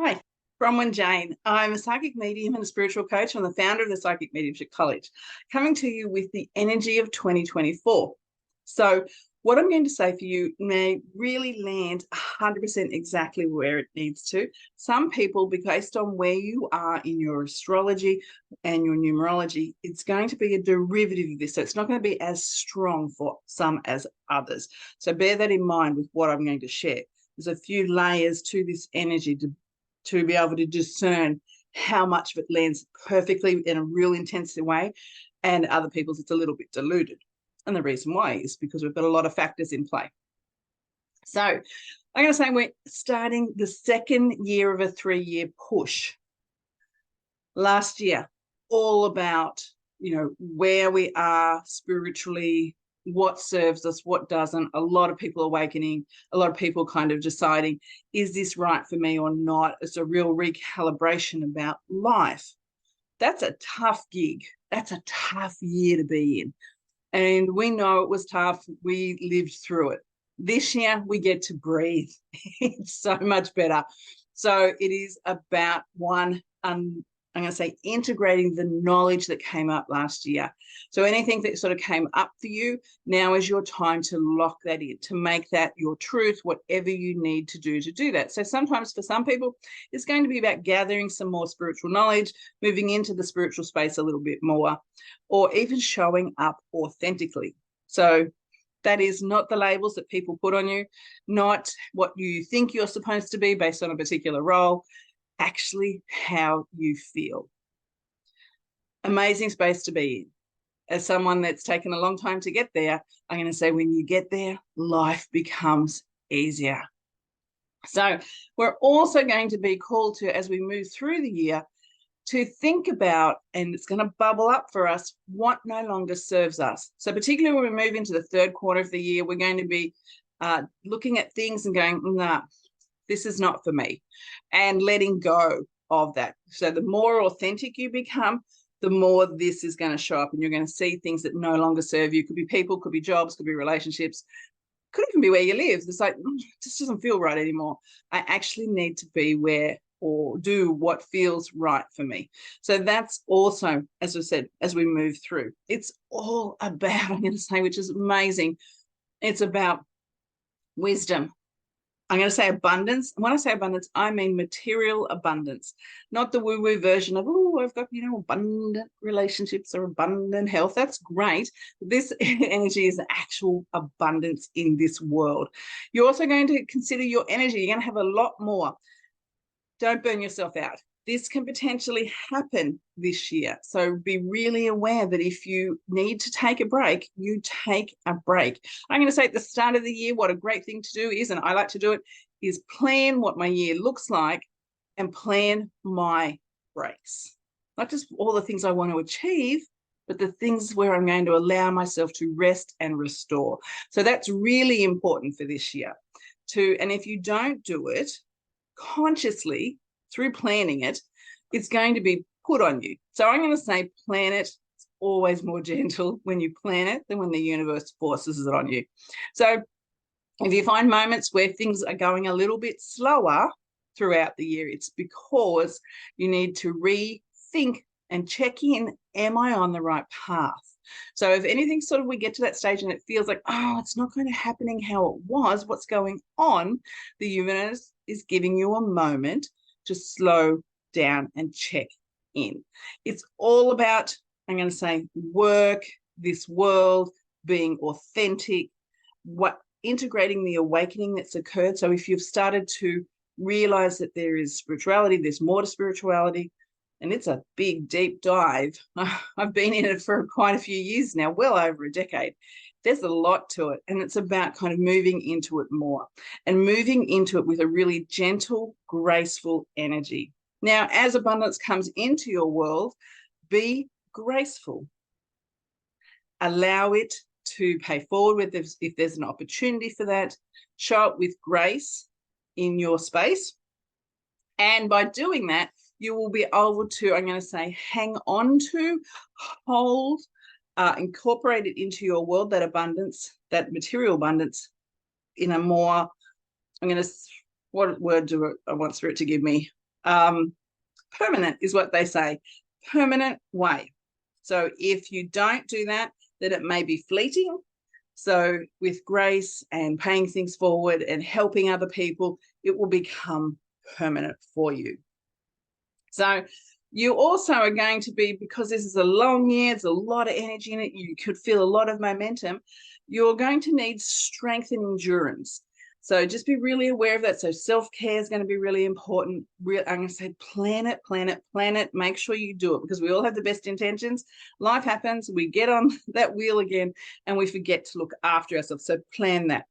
Hi, Bronwyn Jane. I'm a psychic medium and a spiritual coach. I'm the founder of the Psychic Mediumship College, coming to you with the energy of 2024. So what I'm going to say for you may really land 100% exactly where it needs to. Some people, based on where you are in your astrology and your numerology, it's going to be a derivative of this. So it's not going to be as strong for some as others. So bear that in mind with what I'm going to share. There's a few layers to this energy to be able to discern how much of it lands perfectly in a real intensive way, and other people's it's a little bit diluted. And the reason why is because we've got a lot of factors in play. So I'm going to say we're starting the second year of a 3-year push. Last year, all about, where we are spiritually, what serves us, what doesn't. A lot of people awakening, a lot of people kind of deciding, is this right for me or not? It's a real recalibration about life. That's a tough gig. That's a tough year to be in. And we know it was tough. We lived through it. This year, we get to breathe. It's so much better. So it is about I'm going to say integrating the knowledge that came up last year. So anything that sort of came up for you, now is your time to lock that in, to make that your truth, whatever you need to do that. So sometimes for some people, it's going to be about gathering some more spiritual knowledge, moving into the spiritual space a little bit more, or even showing up authentically. So that is not the labels that people put on you, not what you think you're supposed to be based on a particular role, actually how you feel. Amazing space to be in. As someone that's taken a long time to get there, I'm going to say when you get there, life becomes easier. So we're also going to be called to, as we move through the year, to think about, and it's going to bubble up for us, what no longer serves us. So particularly when we move into the third quarter of the year, we're going to be looking at things and going, nah, this is not for me, and letting go of that. So the more authentic you become, the more this is going to show up, and you're going to see things that no longer serve you. Could be people, could be jobs, could be relationships, could even be where you live. It's like, it just doesn't feel right anymore. I actually need to be where or do what feels right for me. So that's also, as I said, as we move through, it's all about, I'm going to say, which is amazing, it's about wisdom. I'm going to say abundance. And when I say abundance, I mean material abundance, not the woo-woo version of, oh, I've got, abundant relationships or abundant health. That's great. This energy is actual abundance in this world. You're also going to consider your energy. You're going to have a lot more. Don't burn yourself out. This can potentially happen this year. So be really aware that if you need to take a break, you take a break. I'm going to say at the start of the year, what a great thing to do is, and I like to do it, is plan what my year looks like and plan my breaks. Not just all the things I want to achieve, but the things where I'm going to allow myself to rest and restore. So that's really important for this year. And if you don't do it consciously, through planning it, it's going to be put on you. So I'm going to say plan it. It's always more gentle when you plan it than when the universe forces it on you. So if you find moments where things are going a little bit slower throughout the year, it's because you need to rethink and check in, am I on the right path? So if anything sort of we get to that stage and it feels like, oh, it's not kind of happening how it was, what's going on? The universe is giving you a moment to slow down and check in. It's all about, I'm going to say, work, this world, being authentic, integrating the awakening that's occurred. So if you've started to realize that there is spirituality, there's more to spirituality, and it's a big, deep dive. I've been in it for quite a few years now, well over a decade. There's a lot to it, and it's about kind of moving into it more and moving into it with a really gentle, graceful energy. Now, as abundance comes into your world, be graceful. Allow it to pay forward if there's an opportunity for that. Show it with grace in your space. And by doing that, you will be able to, I'm going to say, hang on to, hold, incorporate it into your world, that abundance, that material abundance, in a more, what word do I want Spirit to give me? permanent is what they say, permanent way. So if you don't do that, then it may be fleeting. So with grace and paying things forward and helping other people, it will become permanent for you. So you also are going to be, because this is a long year, there's a lot of energy in it, you could feel a lot of momentum, you're going to need strength and endurance. So just be really aware of that. So self-care is going to be really important. I'm going to say plan it. Make sure you do it, because we all have the best intentions. Life happens. We get on that wheel again and we forget to look after ourselves. So plan that.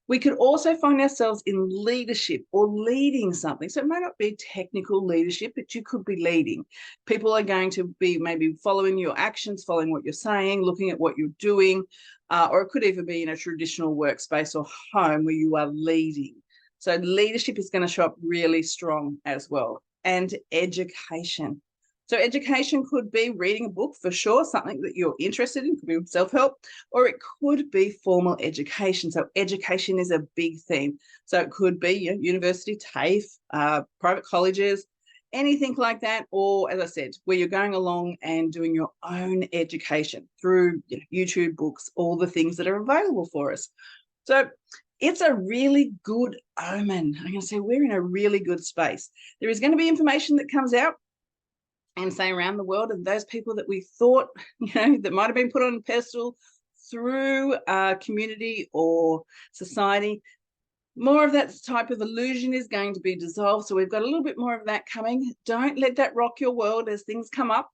We could also find ourselves in leadership or leading something. So it might not be technical leadership, but you could be leading. People are going to be maybe following your actions, following what you're saying, looking at what you're doing, or it could even be in a traditional workspace or home where you are leading. So leadership is going to show up really strong as well. And education. So education could be reading a book, for sure, something that you're interested in, could be self-help, or it could be formal education. So education is a big theme. So it could be university, TAFE, private colleges, anything like that, or as I said, where you're going along and doing your own education through YouTube, books, all the things that are available for us. So it's a really good omen. I'm going to say we're in a really good space. There is going to be information that comes out and say around the world, and those people that we thought, that might have been put on a pedestal through community or society, more of that type of illusion is going to be dissolved. So we've got a little bit more of that coming. Don't let that rock your world as things come up.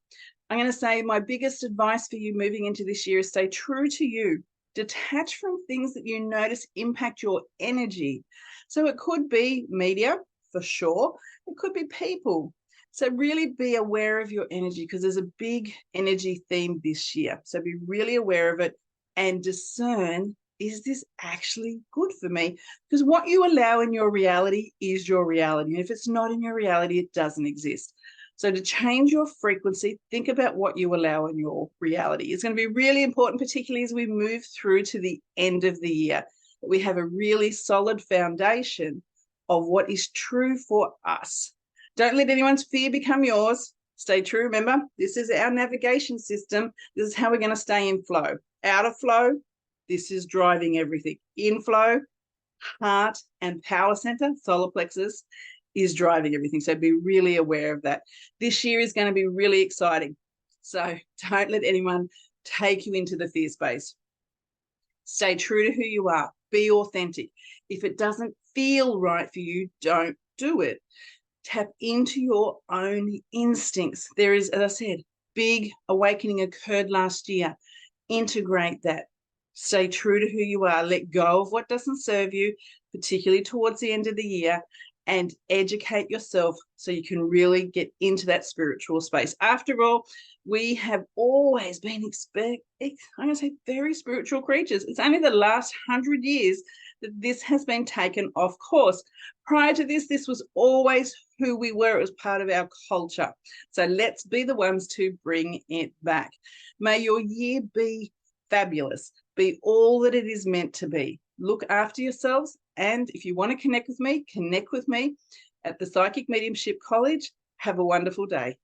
I'm going to say my biggest advice for you moving into this year is stay true to you. Detach from things that you notice impact your energy. So it could be media, for sure. It could be people. So really be aware of your energy, because there's a big energy theme this year. So be really aware of it and discern, is this actually good for me? Because what you allow in your reality is your reality. And if it's not in your reality, it doesn't exist. So to change your frequency, think about what you allow in your reality. It's going to be really important, particularly as we move through to the end of the year, that we have a really solid foundation of what is true for us. Don't let anyone's fear become yours. Stay true. Remember, this is our navigation system. This is how we're going to stay in flow. Out of flow, this is driving everything. In flow, heart and power center, solar plexus, is driving everything. So be really aware of that. This year is going to be really exciting. So don't let anyone take you into the fear space. Stay true to who you are. Be authentic. If it doesn't feel right for you, don't do it. Tap into your own instincts. There is, as I said, big awakening occurred last year. Integrate that. Stay true to who you are. Let go of what doesn't serve you, particularly towards the end of the year, and educate yourself so you can really get into that spiritual space. After all, we have always been, I'm going to say, very spiritual creatures. It's only the last 100 years that this has been taken off course. Prior to this, this was always who we were. It was part of our culture. So let's be the ones to bring it back. May your year be fabulous. Be all that it is meant to be. Look after yourselves. And if you want to connect with me at the Psychic Mediumship College. Have a wonderful day.